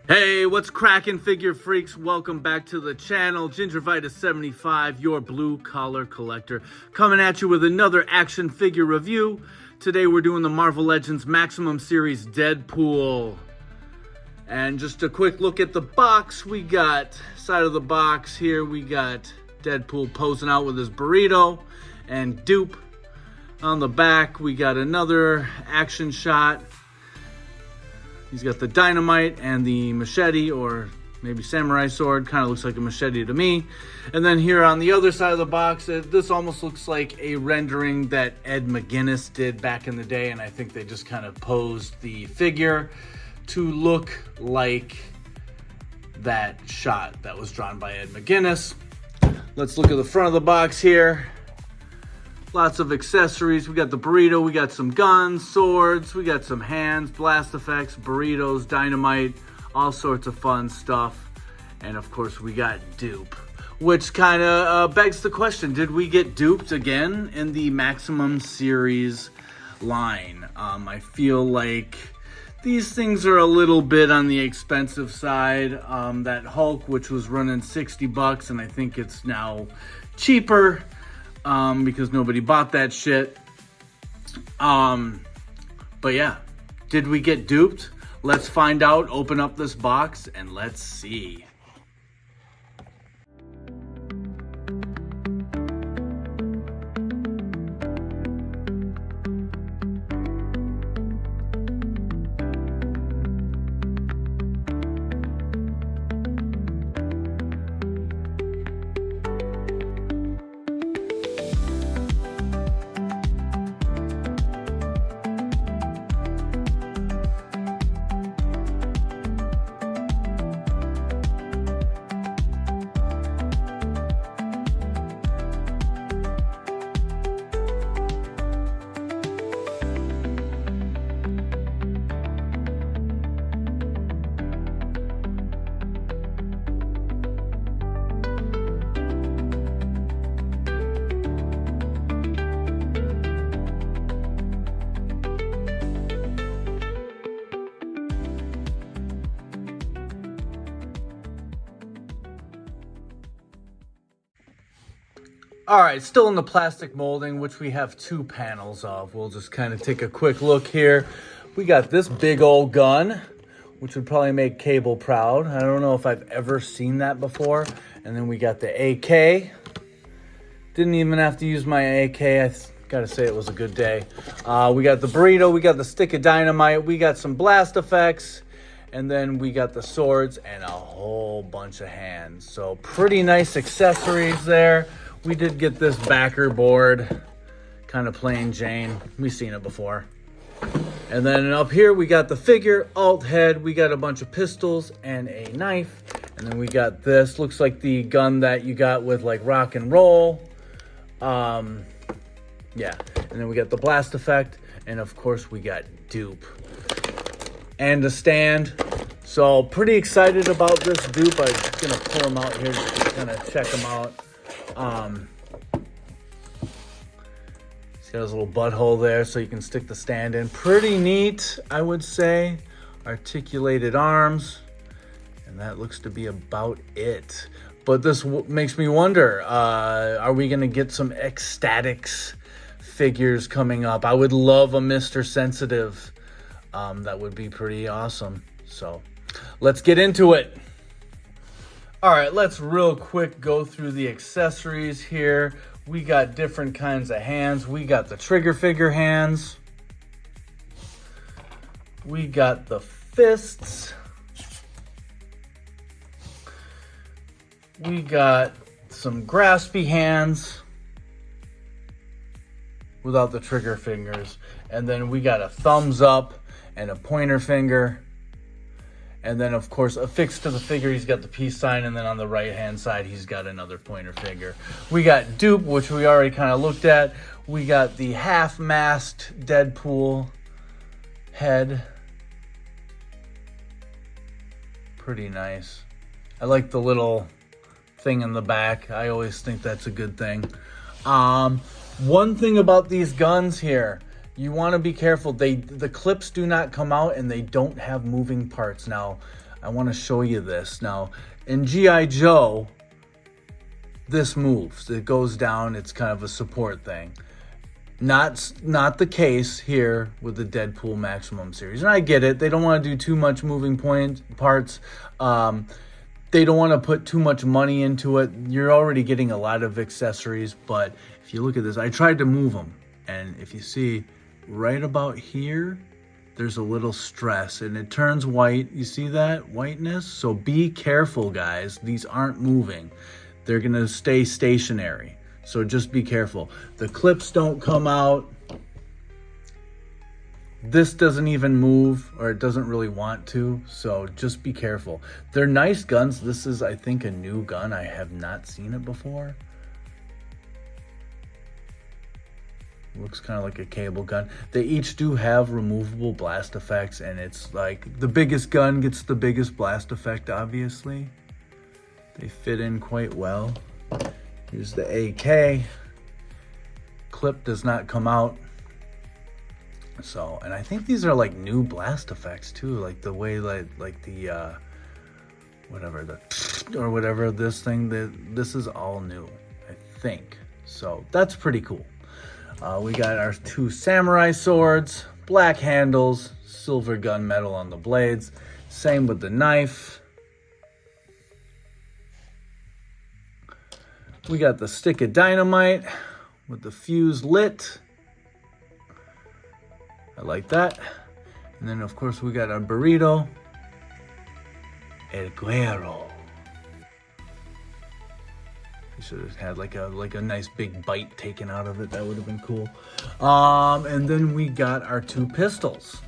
Hey, what's cracking, figure freaks? Welcome back to the channel. Gingervitis75, your blue collar collector, coming at you with another action figure review. Today we're doing the Marvel Legends Maximum Series Deadpool. And just a quick look at the box. We got, side of the box here, we got Deadpool posing out with his burrito and Dupe. On the back, we got another action shot. He's got the dynamite and the machete, or maybe samurai sword. Kind of looks like a machete to me. And then here on the other side of the box, this almost looks like a rendering that Ed McGuinness did back in the day. And I think they just kind of posed the figure to look like that shot that was drawn by Ed McGuinness. Let's look at the front of the box here. Lots of accessories. We got the burrito, we got some guns, swords, we got some hands, blast effects, burritos, dynamite, all sorts of fun stuff. And of course we got Dupe, which kind of begs the question, did we get duped again in the Maximum Series line? I feel like these things are a little bit on the expensive side. That Hulk, which was running $60, and I think it's now cheaper. Because nobody bought that shit. But yeah, did we get duped? Let's find out, open up this box, and let's see. All right, still in the plastic molding, which we have two panels of. We'll just kind of take a quick look here. We got this big old gun, which would probably make Cable proud. I don't know if I've ever seen that before. And then we got the AK. Didn't even have to use my AK. I gotta say it was a good day. We got the burrito, we got the stick of dynamite, we got some blast effects, and then we got the swords and a whole bunch of hands. So pretty nice accessories there. We did get this backer board, kind of plain Jane. We've seen it before. And then up here, we got the figure, alt head. We got a bunch of pistols and a knife. And then we got this, looks like the gun that you got with like rock and roll. Yeah. And then we got the blast effect. And of course, we got Dupe. And a stand. So pretty excited about this Dupe. I'm just gonna pull him out here just to kind of check him out. He's got his little butthole there so you can stick the stand in. Pretty neat, I would say. Articulated arms. And that looks to be about it. But this makes me wonder, are we going to get some Ecstatics figures coming up? I would love a Mr. Sensitive. That would be pretty awesome. So let's get into it. All right, let's real quick go through the accessories here. We got different kinds of hands. We got the trigger figure hands. We got the fists. We got some graspy hands without the trigger fingers. And then we got a thumbs up and a pointer finger. And then, of course, affixed to the figure, he's got the peace sign. And then on the right-hand side, he's got another pointer finger. We got Dupe, which we already kind of looked at. We got the half-masked Deadpool head. Pretty nice. I like the little thing in the back. I always think that's a good thing. One thing about these guns here, you want to be careful. The clips do not come out and they don't have moving parts. Now, I want to show you this. Now, in G.I. Joe, this moves. It goes down. It's kind of a support thing. Not the case here with the Deadpool Maximum series. And I get it. They don't want to do too much moving parts. They don't want to put too much money into it. You're already getting a lot of accessories. But if you look at this, I tried to move them. And if you see right about here, there's a little stress. And it turns white. You see that whiteness? So be careful, guys. These aren't moving. They're going to stay stationary. So just be careful. The clips don't come out. This doesn't even move, or it doesn't really want to. So just be careful. They're nice guns. This is, I think, a new gun. I have not seen it before. Looks kind of like a cable gun. They each do have removable blast effects, and it's like the biggest gun gets the biggest blast effect, obviously. They fit in quite well. Here's the AK. Clip does not come out. So, and I think these are like new blast effects too, like the way like the whatever this thing, this is all new, I think. So that's pretty cool. We got our 2 samurai swords, black handles, silver gunmetal on the blades. Same with the knife. We got the stick of dynamite with the fuse lit. I like that. And then of course we got our burrito. El Guerrero. We should have had like a nice big bite taken out of it. That would have been cool. And then we got our 2 pistols,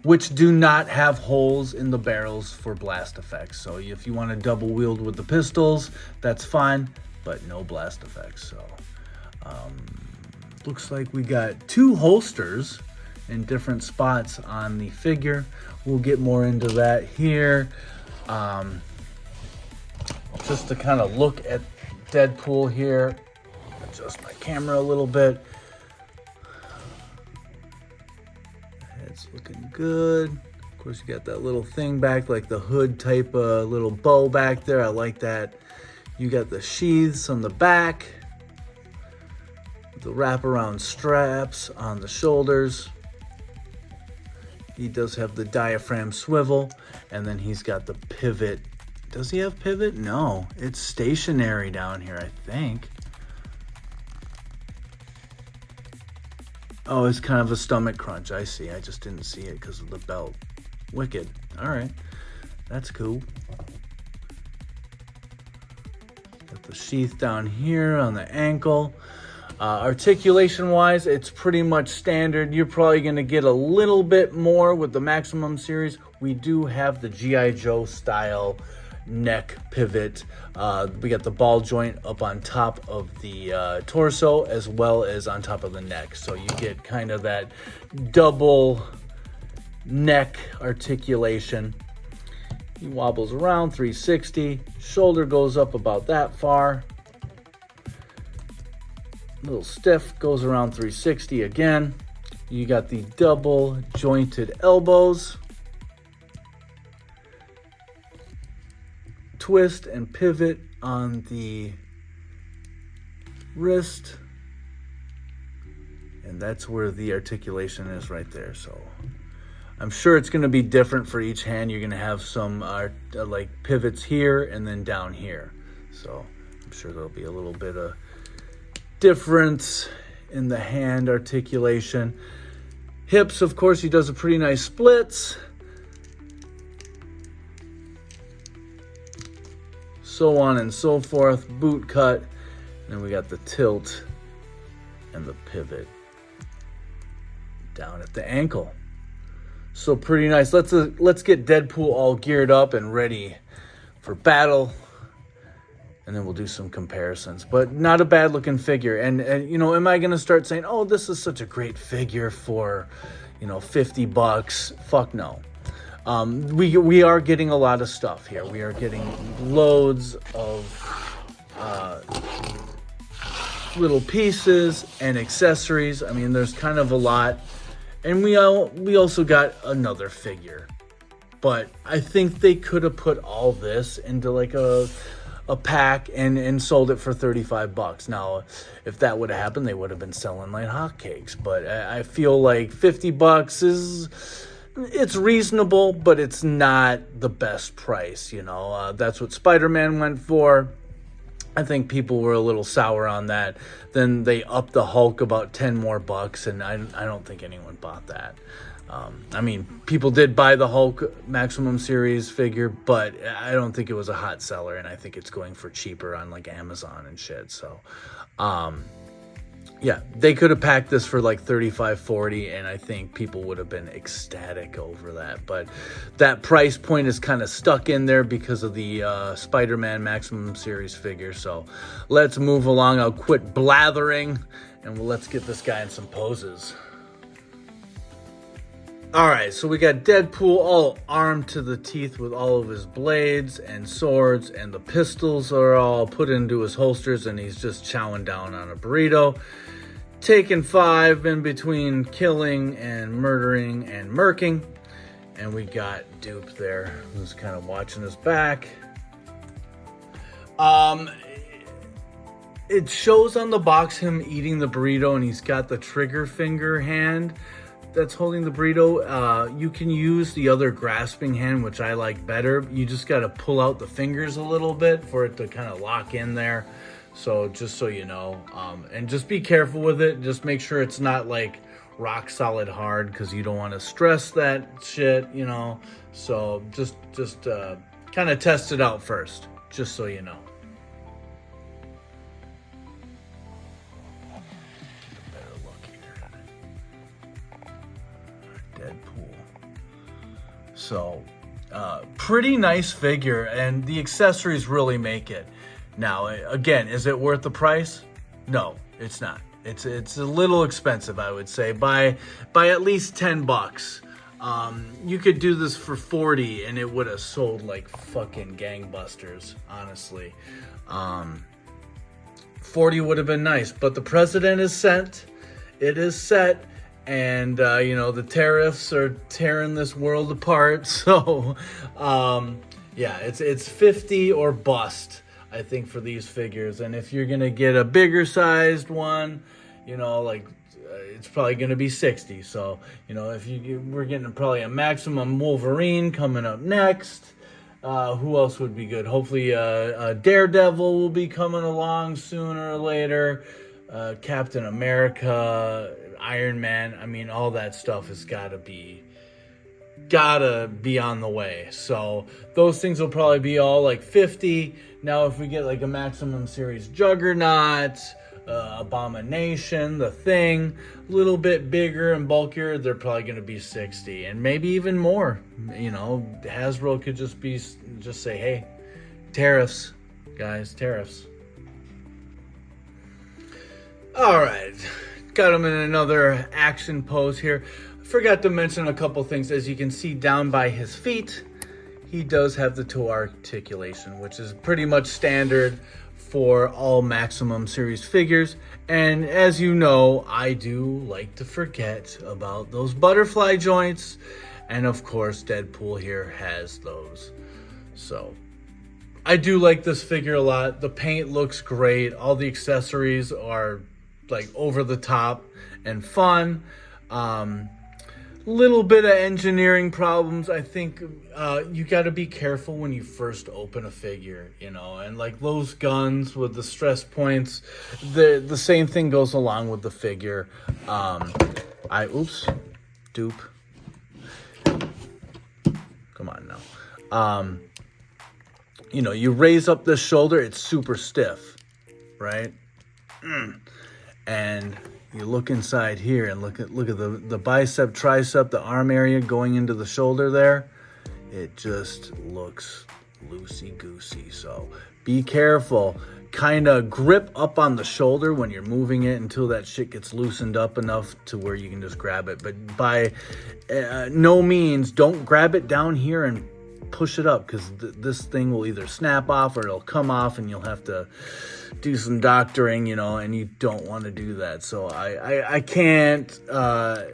which do not have holes in the barrels for blast effects. So if you want to double wield with the pistols, that's fine, but no blast effects. So looks like we got 2 holsters in different spots on the figure. We'll get more into that here. Just to kind of look at Deadpool here, adjust my camera a little bit. It's looking good. Of course, you got that little thing back, like the hood type little bow back there. I like that. You got the sheaths on the back, the wraparound straps on the shoulders. He does have the diaphragm swivel, and then he's got the pivot. Does he have pivot? No, it's stationary down here, I think. Oh, it's kind of a stomach crunch. I see. I just didn't see it because of the belt. Wicked. All right. That's cool. Got the sheath down here on the ankle. Articulation-wise, it's pretty much standard. You're probably going to get a little bit more with the Maximum series. We do have the G.I. Joe style neck pivot. We got the ball joint up on top of the torso as well as on top of the neck, so you get kind of that double neck articulation. He wobbles around 360, shoulder goes up about that far, a little stiff, goes around 360 again. You got the double jointed elbows, twist and pivot on the wrist, and that's where the articulation is right there. So I'm sure it's going to be different for each hand. You're going to have some like pivots here and then down here, so I'm sure there'll be a little bit of difference in the hand articulation. Hips, of course, he does a pretty nice splits. So on and so forth. Boot cut. And then we got the tilt and the pivot down at the ankle. So pretty nice. Let's get Deadpool all geared up and ready for battle, and then we'll do some comparisons. But not a bad looking figure. And you know, am I going to start saying, oh, this is such a great figure for, you know, $50? Fuck no. We are getting a lot of stuff here. We are getting loads of little pieces and accessories. I mean, there's kind of a lot. And we also got another figure But I think they could have put all this into like a pack and sold it for $35. Now, if that would have happened, they would have been selling like hotcakes. But I feel like $50 it's reasonable, but it's not the best price. That's what Spider-Man went for. I think people were a little sour on that. Then they upped the Hulk about 10 more bucks, and I don't think anyone bought that. I mean, people did buy the Hulk Maximum Series figure, but I don't think it was a hot seller, and I think it's going for cheaper on like Amazon and shit. So, yeah, they could have packed this for like $35-$40, and I think people would have been ecstatic over that. But that price point is kind of stuck in there because of the Spider-Man Maximum Series figure. So let's move along. I'll quit blathering, and let's get this guy in some poses. All right, so we got Deadpool all armed to the teeth with all of his blades and swords, and the pistols are all put into his holsters, and he's just chowing down on a burrito. Taking 5 in between killing and murdering and murking. And we got Dupe there, who's kind of watching his back. It shows on the box him eating the burrito, and he's got the trigger finger hand that's holding the burrito. You can use the other grasping hand, which I like better. You just got to pull out the fingers a little bit for it to kind of lock in there. So just so you know, and just be careful with it. Just make sure it's not like rock solid hard, because you don't want to stress that shit, So just kind of test it out first, just so you know. Better look here. Deadpool. So, pretty nice figure, and the accessories really make it. Now, again, is it worth the price? No, it's not. It's a little expensive, I would say, by at least $10. You could do this for $40, and it would have sold like fucking gangbusters, honestly. 40 would have been nice, but the president is sent. It is set. And, the tariffs are tearing this world apart. So, yeah, it's 50 or bust, I think, for these figures. And if you're going to get a bigger sized one, it's probably going to be 60. So, if we're getting probably a Maximum Wolverine coming up next. Who else would be good? Hopefully, Daredevil will be coming along sooner or later. Captain America, Iron Man. I mean, all that stuff has gotta be on the way. So those things will probably be all like 50. Now, if we get like a Maximum Series Juggernaut, Abomination, The Thing, a little bit bigger and bulkier, they're probably going to be 60, and maybe even more. Hasbro could just say, hey, tariffs, guys, tariffs. All right, got him in another action pose here. Forgot to mention a couple things. As you can see down by his feet, he does have the toe articulation, which is pretty much standard for all Maximum Series figures. And as you know, I do like to forget about those butterfly joints. And of course, Deadpool here has those. So I do like this figure a lot. The paint looks great. All the accessories are like over the top and fun. Little bit of engineering problems. I think you got to be careful when you first open a figure, and like those guns with the stress points, the same thing goes along with the figure. Dupe. Come on now. You raise up this shoulder, it's super stiff, right? And you look inside here and look at the bicep, tricep, the arm area going into the shoulder there. It just looks loosey-goosey. So be careful. Kind of grip up on the shoulder when you're moving it until that shit gets loosened up enough to where you can just grab it. But by no means, don't grab it down here and push it up, because this thing will either snap off or it'll come off, and you'll have to do some doctoring, and you don't want to do that. So I can't, I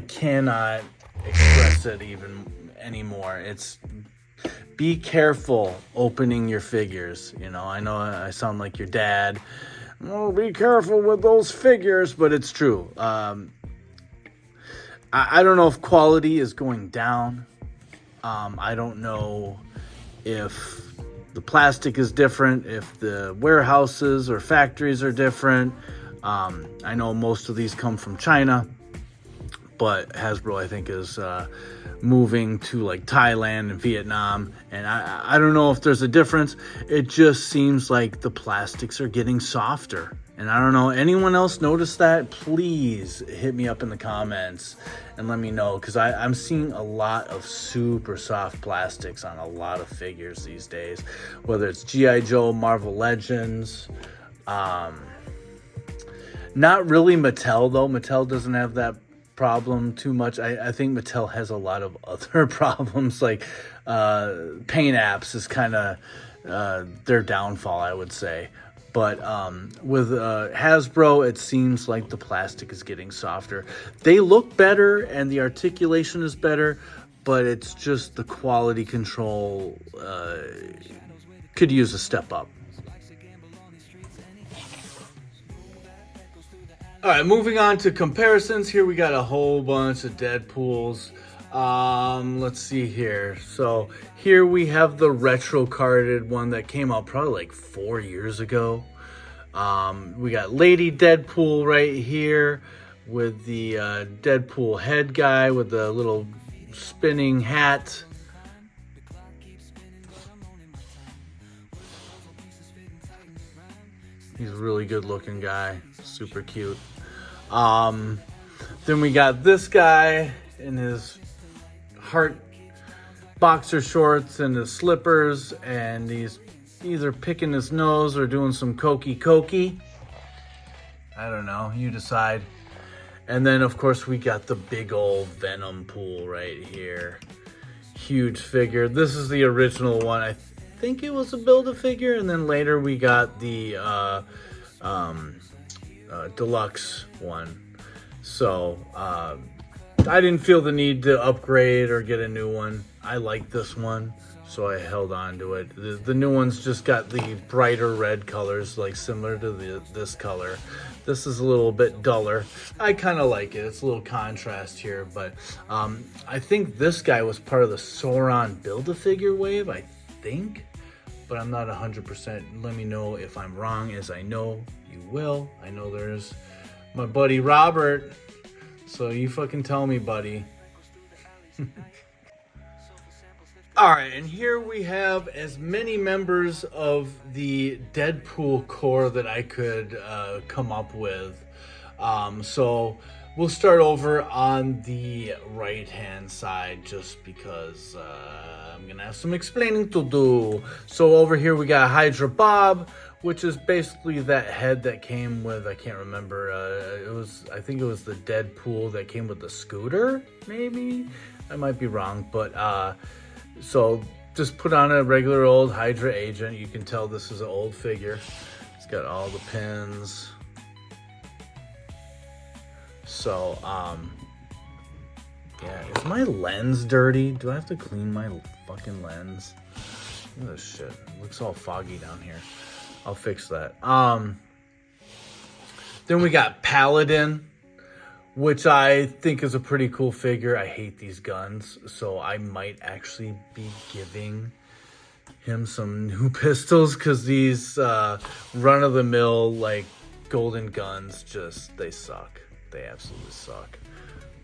cannot express it even anymore. It's be careful opening your figures. You know, I know I sound like your dad. Oh, be careful with those figures, but it's true. I don't know if quality is going down. I don't know if the plastic is different, if the warehouses or factories are different. I know most of these come from China, but Hasbro, I think, is moving to like Thailand and Vietnam, and I don't know if there's a difference. It just seems like the plastics are getting softer, and I don't know, anyone else notice that? Please hit me up in the comments and let me know, because I'm seeing a lot of super soft plastics on a lot of figures these days, whether it's G.I. Joe, Marvel Legends. Not really Mattel, though. Mattel doesn't have that problem too much. I think Mattel has a lot of other problems, like paint apps is kind of their downfall, I would say. But with Hasbro, it seems like the plastic is getting softer. They look better and the articulation is better, but it's just the quality control could use a step up. All right, moving on to comparisons. Here we got a whole bunch of Deadpools. Let's see here. So here we have the retro carded one that came out probably like 4 years ago. We got Lady Deadpool right here with the Deadpool head guy with the little spinning hat. He's a really good looking guy, super cute. Then we got this guy in his heart boxer shorts and his slippers, and he's either picking his nose or doing some cokey. I don't know, you decide. And then of course we got the big old Venom pool right here. Huge figure. This is the original one. I think it was a Build-A-Figure, and then later we got the deluxe one. So I didn't feel the need to upgrade or get a new one. I like this one, so I held on to it. The new one's just got the brighter red colors, like similar to this color. This is a little bit duller. I kind of like it. It's a little contrast here, but I think this guy was part of the Sauron Build-A-Figure wave, I think, but I'm not 100%. Let me know if I'm wrong, as I know you will. I know there's my buddy Robert, so you fucking tell me, buddy. All right, and here we have as many members of the Deadpool core that I could come up with. So we'll start over on the right-hand side, just because I'm going to have some explaining to do. So over here we got Hydra Bob, which is basically that head that came with, I can't remember, I think it was the Deadpool that came with the scooter, maybe? I might be wrong, but so just put on a regular old Hydra agent. You can tell this is an old figure. It's got all the pins. So, yeah, is my lens dirty? Do I have to clean my fucking lens? Look at this shit. It looks all foggy down here. I'll fix that. Then we got Paladin, which I think is a pretty cool figure. I hate these guns, so I might actually be giving him some new pistols, because these run-of-the-mill, like, golden guns, they suck. They absolutely suck.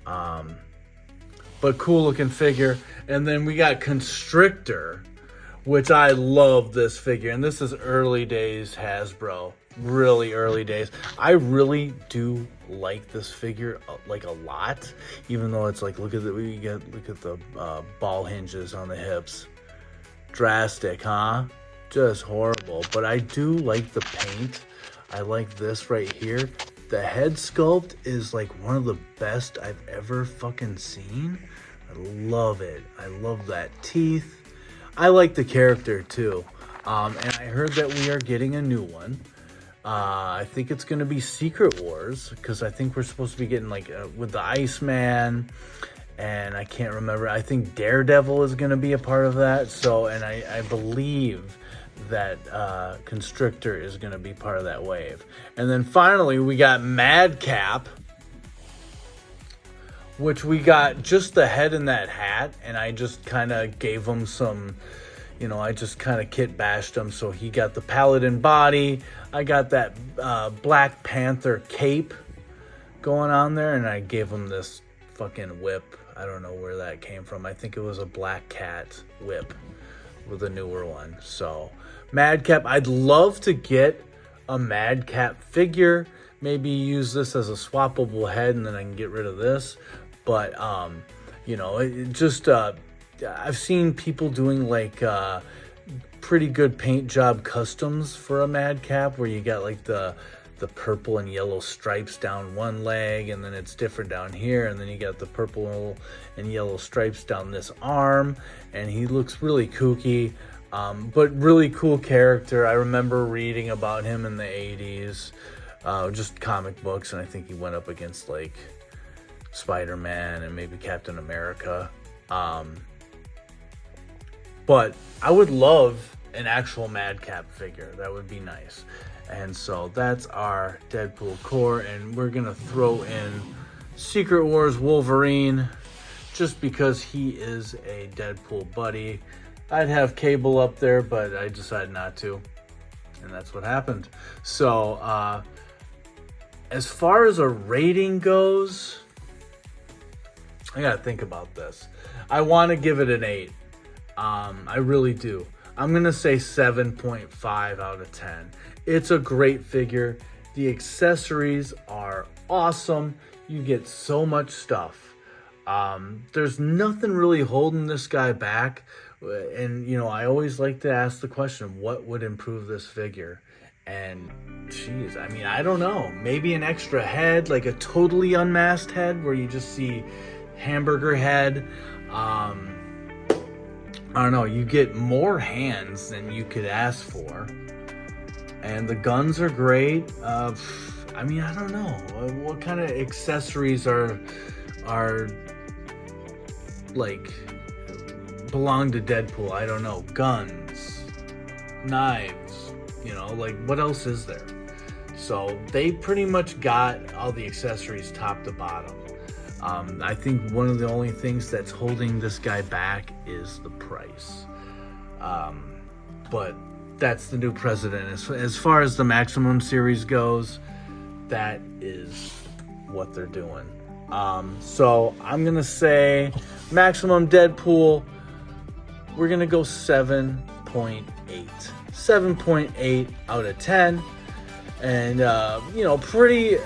But cool looking figure. And then we got Constrictor, which I love this figure. And this is early days Hasbro. Really early days. I really do like this figure like a lot. Even though it's like, look at the ball hinges on the hips. Drastic, huh? Just horrible. But I do like the paint. I like this right here. The head sculpt is like one of the best I've ever fucking seen. I love it. I love that teeth. I like the character too. And I heard that we are getting a new one. I think it's going to be Secret Wars, because I think we're supposed to be getting like with the Iceman and I can't remember. I think Daredevil is going to be a part of that. So, and I believe that Constrictor is going to be part of that wave. And then finally, we got Madcap, which we got just the head in that hat, and I just kind of gave him some, you know, I just kind of kit bashed him. So he got the Paladin body. I got that Black Panther cape going on there, and I gave him this fucking whip. I don't know where that came from. I think it was a Black Cat whip with a newer one. So Madcap, I'd love to get a Madcap figure. Maybe use this as a swappable head, and then I can get rid of this. But you know, it just I've seen people doing like pretty good paint job customs for a Madcap, where you got like the purple and yellow stripes down one leg, and then it's different down here, and then you got the purple and yellow stripes down this arm, and he looks really kooky, but really cool character. I remember reading about him in the 80s, just comic books, and I think he went up against like Spider-Man and maybe Captain America. But I would love an actual Madcap figure. That would be nice. And so that's our Deadpool core, and we're gonna throw in Secret Wars Wolverine just because he is a Deadpool buddy. I'd have Cable up there, but I decided not to, and that's what happened. So as far as a rating goes, I gotta think about this. I want to give it an 8. I really do. I'm gonna say 7.5 out of 10. It's a great figure. The accessories are awesome. You get so much stuff. There's nothing really holding this guy back. And, you know, I always like to ask the question, what would improve this figure? And, geez, I mean, I don't know. Maybe an extra head, like a totally unmasked head where you just see hamburger head. I don't know. You get more hands than you could ask for. And the guns are great. I mean, I don't know. What kind of accessories are like belong to Deadpool? I don't know. Guns, knives, you know, like what else is there? So they pretty much got all the accessories top to bottom. I think one of the only things that's holding this guy back is the price. But that's the new president. As far as the Maximum series goes, that is what they're doing. So I'm going to say Maximum Deadpool, we're going to go 7.8. 7.8 out of 10. And, you know, pretty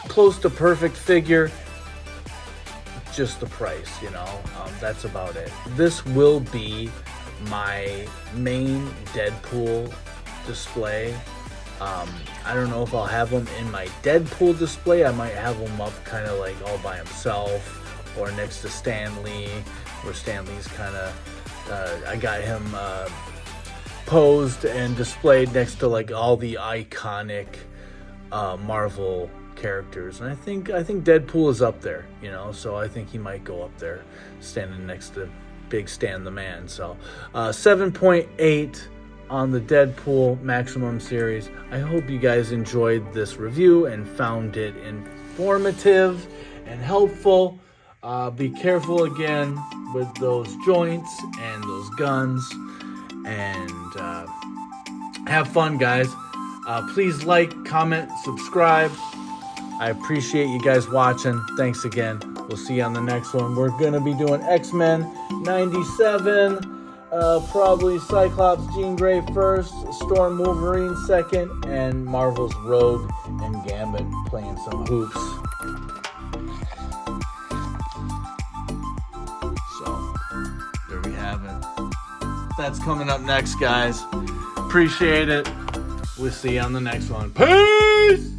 close to perfect figure. Just the price, you know, that's about it. This will be my main Deadpool display. I don't know if I'll have him in my Deadpool display. I might have him up kind of like all by himself or next to Stan Lee, where Stan Lee's kind of, I got him posed and displayed next to like all the iconic Marvel characters. And I think Deadpool is up there, you know, so I think he might go up there standing next to Big Stan the Man. So 7.8 on the Deadpool Maximum series. I hope you guys enjoyed this review and found it informative and helpful. Be careful again with those joints and those guns, and have fun, guys. Please like, comment, subscribe. I appreciate you guys watching. Thanks again. We'll see you on the next one. We're going to be doing X-Men 97, probably Cyclops Jean Grey first, Storm Wolverine second, and Marvel's Rogue and Gambit playing some hoops. So, there we have it. That's coming up next, guys. Appreciate it. We'll see you on the next one. Peace!